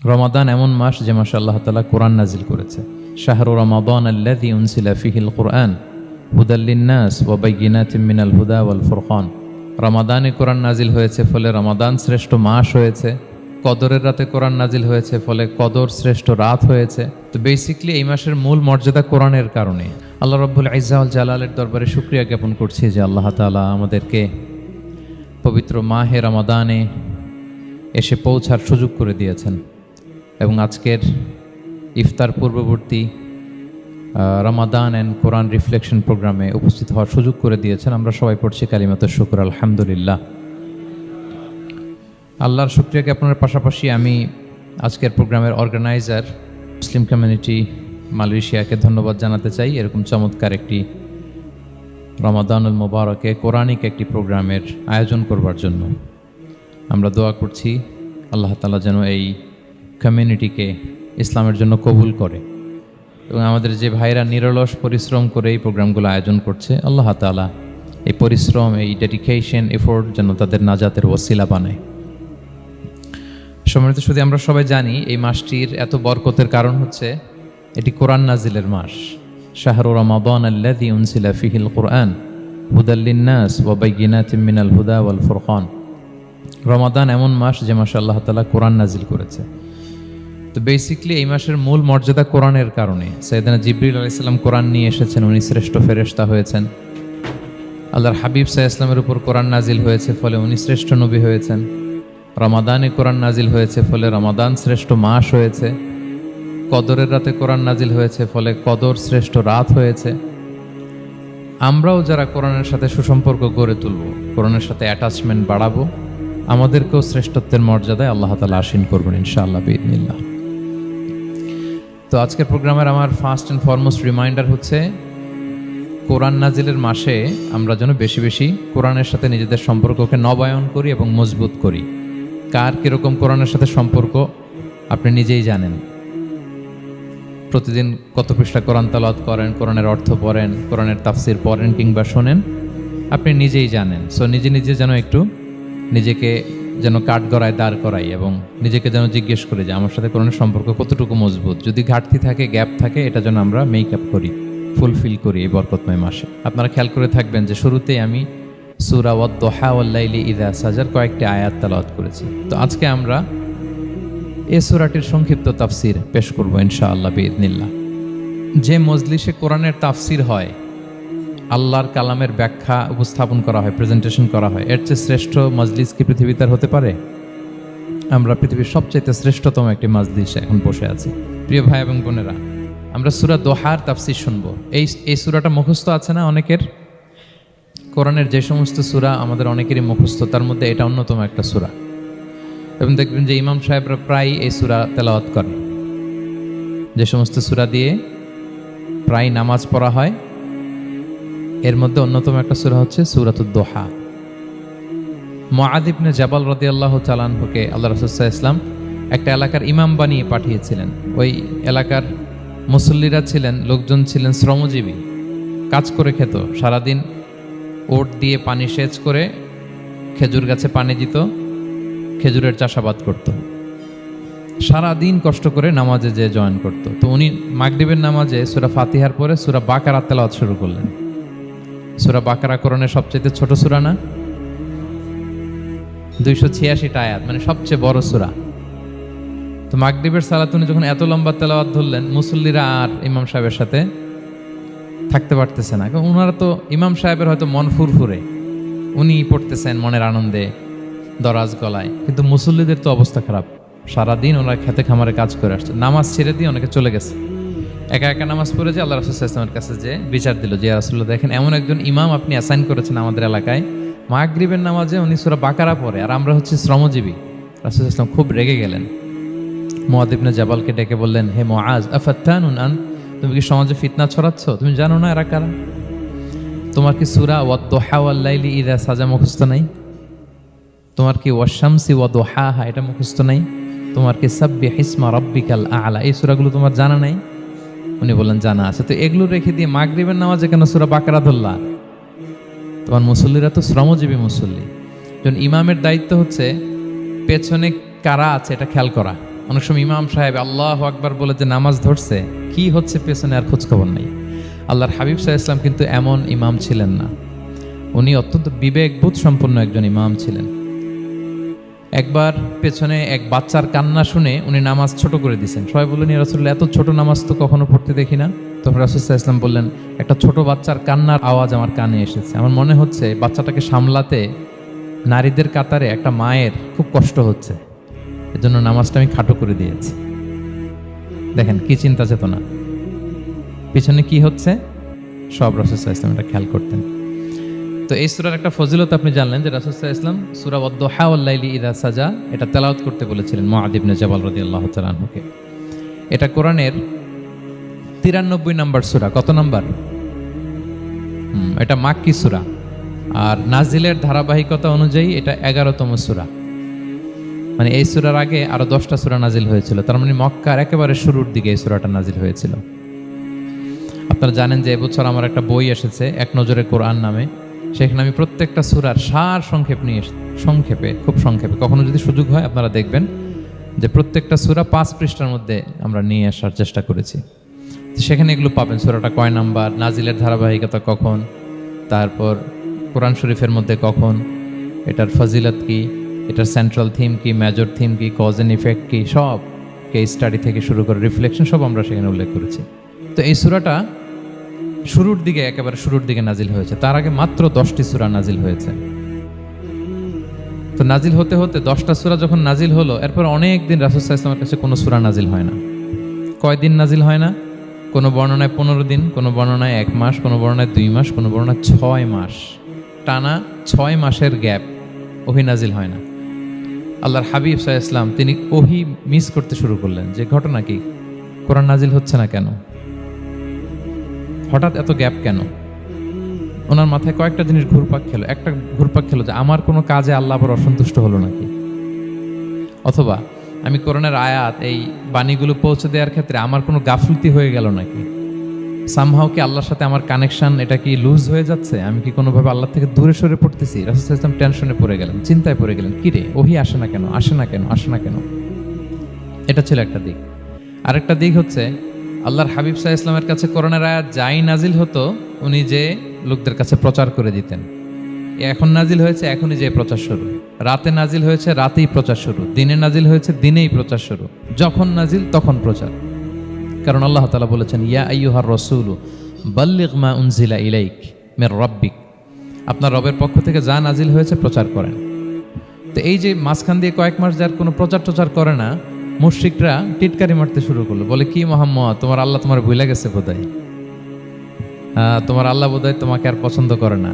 রমাদান এমন মাস যে মাসে আল্লাহ তাআলা কোরআন নাজিল করেছে। শাহরু রমাদান আল্লাযী উনজিলা ফীহিল কুরআন হুদাল লিন-নাস ওয়া বায়্যিনাতিম মিনাল হুদা ওয়াল ফুরকান। রমাদানে কোরআন নাজিল হয়েছে ফলে রমাদান শ্রেষ্ঠ মাস হয়েছে। কদরের রাতে কোরআন নাজিল হয়েছে ফলে কদর শ্রেষ্ঠ রাত হয়েছে। তো বেসিক্যালি এই মাসের মূল মর্যাদা কোরআনের কারণে। আল্লাহ রাব্বুল ইজ্জা ওয়াল জালালের দরবারে শুকরিয়া জ্ঞাপন করছি যে আল্লাহ তাআলা আমাদেরকে পবিত্র মাহে রমাদানে এসে পৌঁছার সুযোগ করে দিয়েছেন এবং আজকের ইফতার পূর্ববর্তী রমাদান অ্যান্ড কোরআন রিফ্লেকশন প্রোগ্রামে উপস্থিত হওয়ার সুযোগ করে দিয়েছেন। আমরা সবাই পড়ছি কালিমাতুশ শুকর আলহামদুলিল্লাহ। আল্লাহর শুকরিয়া জ্ঞাপনের পাশাপাশি আমি আজকের প্রোগ্রামের অর্গানাইজার মুসলিম কমিউনিটি মালয়েশিয়াকে ধন্যবাদ জানাতে চাই এরকম চমৎকার একটি রমাদানুল মুবারকে কোরআনিক একটি প্রোগ্রামের আয়োজন করবার জন্য। আমরা দোয়া করছি আল্লাহ তাআলা যেন এই কমিউনিটিকে ইসলামের জন্য কবুল করে এবং আমাদের যে ভাইরা নিরলস পরিশ্রম করে এই প্রোগ্রামগুলো আয়োজন করছে আল্লাহ তাআলা এই পরিশ্রম, এই ডেডিকেশন, এফোর্ট যেন তাদের নাজাতের ওসিলা বানায়। সম্মানিত শুধু আমরা সবাই জানি এই মাসটির এত বরকতের কারণ হচ্ছে এটি কোরআন নাজিলের মাস। শাহরু রমাদান আল্লাযী উনজিলা ফীহিল কুরআন হুদাল লিন-নাস ওয়া বায়্যিনাতিম মিনাল হুদা ওয়াল ফুরকান। রমাদান এমন মাস যে মাসে আল্লাহ তাআলা কোরআন নাজিল করেছে। তো বেসিক্যালি এই মাসের মূল মর্যাদা কোরআনের কারণে। সাইয়েদনা জিবরিল আলাইহিস সালাম কোরআন নিয়ে এসেছেন, উনি শ্রেষ্ঠ ফেরেশতা হয়েছেন। আল্লাহর হাবিব সাল্লাল্লাহু আলাইহি ওয়াসাল্লামের উপর কোরআন নাজিল হয়েছে ফলে উনি শ্রেষ্ঠ নবী হয়েছেন। রমাদানে কোরআন নাজিল হয়েছে ফলে রমাদান শ্রেষ্ঠ মাস হয়েছে। কদরের রাতে কোরআন নাজিল হয়েছে ফলে কদর শ্রেষ্ঠ রাত হয়েছে। আমরাও যারা কোরআনের সাথে সুসম্পর্ক গড়ে তুলব, কোরআনের সাথে অ্যাটাচমেন্ট বাড়াবো, আমাদেরকেও শ্রেষ্ঠত্বের মর্যাদায় আল্লাহ তাআলা আসীন করবেন ইনশাআল্লাহ বিইذنিল্লাহ। তো আজকের প্রোগ্রামের আমার ফার্স্ট অ্যান্ড ফরমোস্ট রিমাইন্ডার হচ্ছে কোরআন নাজিলের মাসে আমরা যেন বেশি বেশি কোরআনের সাথে নিজেদের সম্পর্ককে নবায়ন করি এবং মজবুত করি। কার কীরকম কোরআনের সাথে সম্পর্ক আপনি নিজেই জানেন। প্রতিদিন কত পৃষ্ঠা কোরআন তেলাওয়াত করেন, কোরআনের অর্থ পড়েন, কোরআনের তাফসির পড়েন কিংবা শোনেন, আপনি নিজেই জানেন। সো নিজে নিজে যেন একটু নিজেকে যেন কাঠগড়ায় দাঁড় করাই এবং নিজেকে যেন জিজ্ঞেস করি যে আমার সাথে কোরআনের সম্পর্ক কতটুকু মজবুত। যদি ঘাটতি থাকে, গ্যাপ থাকে, এটা যেন আমরা মেক আপ করি, ফুলফিল করি এই বরকতময় মাসে। আপনারা খেয়াল করে থাকবেন যে শুরুতেই আমি সূরা ওয়াদ-দুহা ওয়াল-লাইলি ইযা সাজার কয়েকটি আয়াত তেলাওয়াত করেছি। তো আজকে আমরা এই সূরাটির সংক্ষিপ্ত তাফসির পেশ করব ইনশাআল্লাহ বিইذنিল্লাহ। যে মজলিসে কোরআনের তাফসির হয়, আল্লাহর কালামের ব্যাখ্যা উপস্থাপন করা হয়, প্রেজেন্টেশন করা হয়, এর চেয়ে শ্রেষ্ঠ মজলিস কি পৃথিবীতে আর হতে পারে? আমরা পৃথিবীর সবচাইতে শ্রেষ্ঠতম একটি মজলিসে এখন বসে আছি। প্রিয় ভাই এবং বোনেরা, আমরা সূরা দোহার তাফসির শুনবো। এই সূরাটা মুখস্থ আছে না অনেকের? কোরআনের যে সমস্ত সূরা আমাদের অনেকেরই মুখস্থ, তার মধ্যে এটা অন্যতম একটা সূরা। এবং দেখবেন যে ইমাম সাহেবরা প্রায় এই সূরা তেলাওয়াত করে। যে সমস্ত সূরা দিয়ে প্রায় নামাজ পড়া হয়, এর মধ্যে অন্যতম একটা সূরা হচ্ছে সূরাতুদ দোহা। মুআয ইবনে জাবাল রাদিয়াল্লাহু তাআলা আনহুকে আল্লাহ রাসূল সাল্লাল্লাহু আলাইহি ওয়াসাল্লাম একটা এলাকার ইমাম বানিয়ে পাঠিয়েছিলেন। ওই এলাকার মুসল্লিরা ছিলেন, লোকজন ছিলেন শ্রমজীবী, কাজ করে খেত। সারাদিন ওট দিয়ে পানি সেচ করে খেজুর গাছে পানি দিত, খেজুরের চাষাবাদ করত, সারাদিন কষ্ট করে নামাজে যে জয়েন করত। তো উনি মাগরিবের নামাজে সূরা ফাতিহার পরে সূরা বাকারা তেলাওয়াত শুরু করলেন। সূরা বাকারা কোরআনের সবচেয়ে ছোট সূরা না? 286টা আয়াত, মানে সবচেয়ে বড় সূরা। তো মাগরিবের সালাত উনি যখন এত লম্বা তেলাওয়াত ধরলেন, মুসল্লিরা আর ইমাম সাহেবের সাথে থাকতে পারতেছে না। কারণ ওনারা তো, ইমাম সাহেবের হয়তো মন ফুরফুরে, উনি পড়তেছেন মনের আনন্দে দরাজ গলায়, কিন্তু মুসল্লিদের তো অবস্থা খারাপ। সারাদিন ওনারা খেতে খামারে কাজ করে আসছে, নামাজ ছেড়ে দিয়ে অনেকে চলে গেছে, একা একা নামাজ পড়ে যে আল্লাহ রাসূল সাল্লাল্লাহু আলাইহি ওয়াসাল্লামের কাছে যে বিচার দিল যে ইয়া রাসূলুল্লাহ, দেখেন এমন একজন ইমাম আপনি অ্যাসাইন করেছেন আমাদের এলাকায়, মাগরিবের নামাজে উনি সূরা বাকারা পড়ে আর আমরা হচ্ছে শ্রমজীবী। রাসূল সাল্লাল্লাহু আলাইহি ওয়াসাল্লাম খুব রেগে গেলেন। মুআয ইবনে জাবালকে ডেকে বললেন, হে মুআয, আফাত্তানুন আন, তুমি কি সমাজে ফিতনা ছড়াচ্ছ? তুমি জানো না এরা কারা? তোমার কি সূরা ওয়াদ-দুহা ওয়াল-লাইলি ইযা সাজা মুখস্থ নাই? তোমার কি ওয়াশ-শামসি ওয়া-দুহাহা এটা মুখস্থ নাই? তোমার কি সাব্বিহ ইসমা রাব্বিকাল আ'লা এই সূরাগুলো তোমার জানা নাই? উনি বললেন জানা আছে। তো এগুলো রেখে দিয়ে মাগরিবের নামাজে কেন সূরা বাকারা ধরলা? তোমার মুসল্লিরা তো শ্রমজীবী মুসল্লি। যখন ইমামের দায়িত্ব হচ্ছে পেছনে কারা আছে এটা খেয়াল করা, অনেক সময় ইমাম সাহেব আল্লাহু আকবার বলে যে নামাজ ধরছে, কি হচ্ছে পেছনে আর খোঁজখবর নেই। আল্লাহর হাবিব সাল্লাল্লাহু আলাইহি ওয়াসাল্লাম কিন্তু এমন ইমাম ছিলেন না, উনি অত্যন্ত বিবেকবোধ সম্পন্ন একজন ইমাম ছিলেন। একবার পেছনে এক বাচ্চার কান্না শুনে উনি নামাজ ছোট করে দিয়েছেন। সবাই বললেন, ইয়া রাসূলুল্লাহ, এত ছোট নামাজ তো কখনো পড়তে দেখি না। তখন রাসূল সাল্লাল্লাহু আলাইহি ওয়াসাল্লাম বললেন, একটা ছোট বাচ্চার কান্নার আওয়াজ আমার কানে এসেছে, আমার মনে হচ্ছে বাচ্চাটাকে সামলাতে নারীদের কাতারে একটা মায়ের খুব কষ্ট হচ্ছে, এজন্য নামাজটা আমি খাটো করে দিয়েছি। দেখেন কি চিন্তা চেতনা, পিছনে কি হচ্ছে সব রাসূল সাল্লাল্লাহু আলাইহি ওয়াসাল্লাম এটা খেয়াল করতেন। তো এই সূরার একটা ফজিলত আপনি জানলেন যে রাসূল সাল্লাল্লাহু আলাইহি ওয়াসাল্লাম সূরা ওয়াদ-দুহা ওয়াল-লাইলি ইযা সাজা এটা তেলাওয়াত করতে বলেছিলেন মুআয ইবনে জাবাল রাদিয়াল্লাহু তাআলা আনহুকে। এটা কোরআনের 93 নম্বর সূরা। কত নম্বর? এটা মাক্কি সূরা, আর নাজিলের ধারাবাহিকতা অনুযায়ী এটা 11তম সূরা। মানে এই সূরার আগে আরো 10টা সূরা নাজিল হয়েছিল, তার মানে মক্কার একেবারে শুরুর দিকে এই সূরাটা নাজিল হয়েছিল। আপনারা জানেন যে এবছর আমার একটা বই এসেছে এক নজরে কোরআন নামে, সেখানে আমি প্রত্যেকটা সূরার সার সংক্ষেপ নিয়ে সংক্ষেপে, খুব সংক্ষেপে, কখনো যদি সুযোগ হয় আপনারা দেখবেন যে প্রত্যেকটা সূরা 5 পৃষ্ঠার মধ্যে আমরা নিয়ে আসার চেষ্টা করেছি। সেখানে এগুলো পাবেন, সূরাটা কয় নাম্বার, নাজিলের ধারাবাহিকতা কখন, তারপর কোরআন শরীফের মধ্যে কখন, এটার ফজিলত কি, এটার সেন্ট্রাল থিম কি, মেজর থিম কি, কজ এন্ড ইফেক্ট কি, সব কেস স্টাডি থেকে শুরু করে রিফ্লেকশন সব আমরা সেখানে উল্লেখ করেছি। তো এই সূরাটা শুরুর দিকে, একেবারে শুরুর দিকে নাজিল হয়েছে, তার আগে মাত্র 10টি সূরা নাজিল হয়েছে। তো নাজিল হতে হতে 10টা সূরা যখন নাজিল হলো, এরপর অনেক দিন রাসূল সাল্লাল্লাহু আলাইহি ওয়াসাল্লামের কাছে কোনো সূরা নাজিল হয় না। কয়দিন নাজিল হয় না? কোনো বর্ণনায় 15 দিন, কোনো বর্ণনায় 1 মাস, কোনো বর্ণনায় 2 মাস, কোনো বর্ণনায় 6 মাস, টানা 6 মাসের গ্যাপ ওহী নাজিল হয় না। আল্লাহর হাবিব সাল্লাল্লাহু আলাইহি ওয়াসাল্লাম তিনি ওহী মিস করতে শুরু করলেন, যে ঘটনা কি, কোরআন নাজিল হচ্ছে না কেন, হঠাৎ এত গ্যাপ কেন? ওনার মাথায় কয়েকটা জিনিস ঘুরপাক খেলো। একটা ঘুরপাক খেলো যে আমার কোনো কাজে আল্লাহ আবার অসন্তুষ্ট হলো নাকি, অথবা আমি কোরআনের আয়াত এই বাণীগুলো পৌঁছে দেওয়ার ক্ষেত্রে আমার কোনো গাফলতি হয়ে গেল নাকি, সামহাও কি আল্লাহর সাথে আমার কানেকশন এটা কি লুজ হয়ে যাচ্ছে, আমি কি কোনোভাবে আল্লাহ থেকে দূরে সরে পড়তেছি। রাসূল সাল্লাল্লাহু আলাইহি ওয়াসাল্লাম টেনশনে পড়ে গেলেন, চিন্তায় পড়ে গেলেন, কিরে ওহী আসে না কেন, আসে না কেন, আসে না কেন। এটা ছিল একটা দিক। আরেকটা দিক হচ্ছে আল্লাহর হাবিব সাল্লাল্লাহু আলাইহি ওয়াসাল্লামের কাছে কোরআনের আয়াত যাই নাজিল হতো উনি যে লোকদের কাছে প্রচার করে দিতেন। এখন নাজিল হয়েছে এখনই যে প্রচার শুরু, রাতে নাজিল হয়েছে রাতেই প্রচার শুরু, দিনে নাজিল হয়েছে দিনেই প্রচার শুরু, যখন নাজিল তখন প্রচার। কারণ আল্লাহ তাআলা বলেছেন, ইয়া আইয়ুহার রাসূলু বাল্লিগ মা উনজিলা ইলাইক মির রাব্বিক, আপনার রবের পক্ষ থেকে যা নাজিল হয়েছে প্রচার করেন। তো এই যে মাঝখান দিয়ে কয়েক মাস যার কোনো প্রচার টচার করে না, মুশরিকরা টিটকারি মারতে শুরু করলো, বলে কি মুহাম্মদ, তোমার আল্লাহ তোমার ভুলে গেছে বোধহয়, তোমার আল্লাহ বোধহয় তোমাকে আর পছন্দ করে না।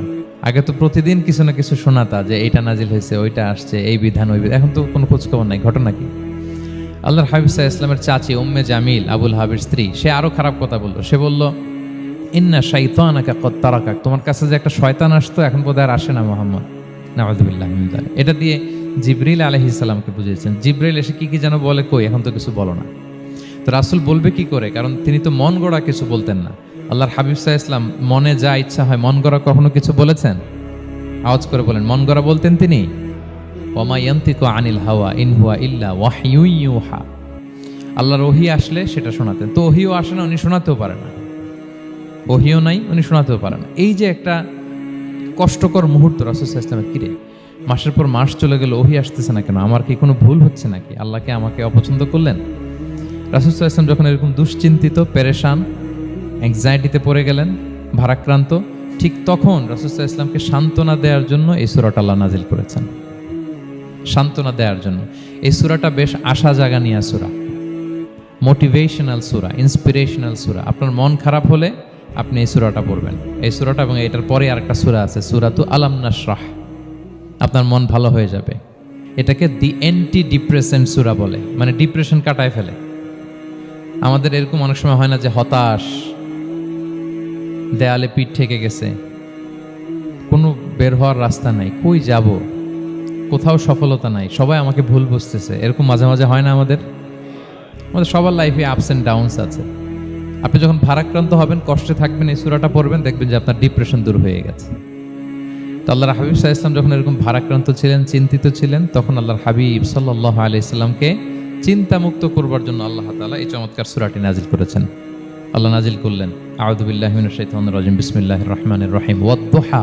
আগে তো প্রতিদিন কিছু না কিছু শোনাতা যে এইটা নাজিল হয়েছে, ওইটা আসছে, এই বিধান ওই বিধান, এখন তো কোনো খোঁজখবর নাই। ঘটনা কি? আল্লাহর হাবিব সাল্লাল্লাহু আলাইহি ওয়াসাল্লামের চাচি উম্মে জামিল, আবুল হাবির স্ত্রী, সে আরো খারাপ কথা বললো। সে বলল, ইন্না শাইতানাকা কদ তারাকাক, তোমার কাছে যে একটা শয়তান আসতো এখন বোধহয় আর আসে না মুহাম্মদ, নাউযুবিল্লাহি মিন যালিক। এটা দিয়ে জিবরিল আলাইহিস সালামকে বুঝিয়েছেন। জিবরিল এসে কি কি যেন বলে, কই এখন তো কিছু বলো না। তো রাসূল বলবে কি করে, কারণ তিনি তো মন গড়া কিছু বলতেন না। আল্লাহর হাবিব সাল্লাল্লাহু আলাইহি ওয়াসাল্লাম মনে যা ইচ্ছা হয় মন গড়া কখনো কিছু বলেছেন? আওয়াজ করে বলেন, মন গড়া বলতেন তিনি? ওমা ইয়ানতিকু আনিল হাওয়া ইন হুয়া ইল্লা ওয়াহয়ুন ইউহা, আল্লাহর ওহী আসলে সেটা শোনাতেন। তো ওহীও আসে না, উনি শোনাতেও পারে না, ওহীও নাই, উনি শোনাতেও পারে না। এই যে একটা কষ্টকর মুহূর্ত রাসূল সাল্লাল্লাহু আলাইহি ওয়াসাল্লামের, কিরে মাসের পর মাস চলে গেল, ওহী আসতেছে না কেন, আমার কি কোনো ভুল হচ্ছে নাকি, আল্লাহকে আমাকে অপছন্দ করলেন? রাসূল সাল্লাল্লাহু আলাইহি ওয়াসাল্লাম যখন এরকম দুশ্চিন্তিত, পেরেশান, অ্যাংজাইটিতে পড়ে গেলেন, ভারাক্রান্ত, ঠিক তখন রাসূল সাল্লাল্লাহু আলাইহি ওয়াসাল্লামকে সান্ত্বনা দেওয়ার জন্য এই সূরাটা আল্লাহ নাজিল করেছেন। সান্ত্বনা দেওয়ার জন্য এই সূরাটা বেশ আশা জাগানিয়া সূরা, মোটিভেশনাল সূরা, ইন্সপিরেশনাল সূরা। আপনার মন খারাপ হলে আপনি এই সূরাটা পড়বেন, এই সূরাটা, এবং এটার পরে আরেকটা সূরা আছে, সূরাতু আলাম নাশরাহ, আপনার মন ভালো হয়ে যাবে। এটাকে দি অ্যান্টি ডিপ্রেসেন্ট সূরা বলে, মানে ডিপ্রেশন কাটায় ফেলে। আমাদের এরকম অনেক সময় হয় না যে হতাশ, দেয়ালে পিঠ ঠেকে গেছে, কোনো বের হওয়ার রাস্তা নাই, কই যাব, কোথাও সফলতা নাই, সবাই আমাকে ভুল বুঝতেছে, এরকম মাঝে মাঝে হয় না? আমাদের সবার লাইফে আপস অ্যান্ড ডাউনস আছে। আপনি যখন ভারাক্রান্ত হবেন, কষ্টে থাকবেন, এই সূরাটা পড়বেন, দেখবেন যে আপনার ডিপ্রেশন দূর হয়ে গেছে। তো আল্লাহর হাবিব সাল্লাল্লাহু আলাইহি ওয়াসাল্লাম যখন এরকম ভারাক্রান্ত ছিলেন, চিন্তিত ছিলেন, তখন আল্লাহর হাবিব সাল্লাল্লাহু আলাইহি ওয়াসাল্লামকে চিন্তামুক্ত করবার জন্য আল্লাহ তাআলা এই চমৎকার সূরাটি নাজিল করেছেন। আল্লাহ নাজিল করলেন, আউযু বিল্লাহি মিনাশ শাইতানির রাজিম, বিসমিল্লাহির রহমানির রহিম, ওয়াদ-দুহা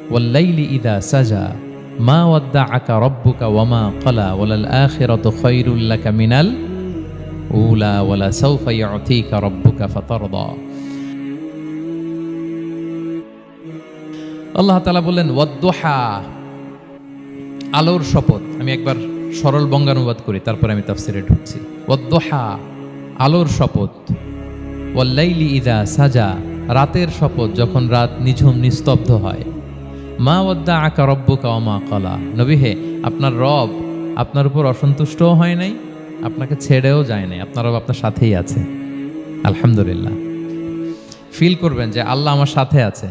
ওয়াল-লাইলি ইযা সাজা মা ওয়াদ্দাআকা রাব্বুকা ওয়া মা ক্বালা ওয়ালাল আখিরাতু খায়রুল লাকা মিনাল উলা ওয়ালা সাওফা ইউতিকা রাব্বুকা ফাতারদা। আল্লাহ তাআলা বললেন ওয়াদ-দুহা, আলোর শপথ। আমি একবার সরল বঙ্গানুবাদ করি, তারপরে আমি তাফসিরে ঢুকছি। ওয়াদ-দুহা, আলোর শপথ। ওয়াল-লাইলি ইযা সাজা, রাতের শপথ, যখন রাত নিঝুম নিস্তব্ধ হয়। মা ওয়াদ্দাআকা রাব্বুকা ওয়া মা ক্বালা, নবী হে, আপনার রব আপনার উপর অসন্তুষ্টও হয় নাই, আপনাকে ছেড়েও যায় নাই, আপনার রব আপনার সাথেই আছে। আলহামদুলিল্লাহ। ফিল করবেন যে আল্লাহ আমার সাথে আছে।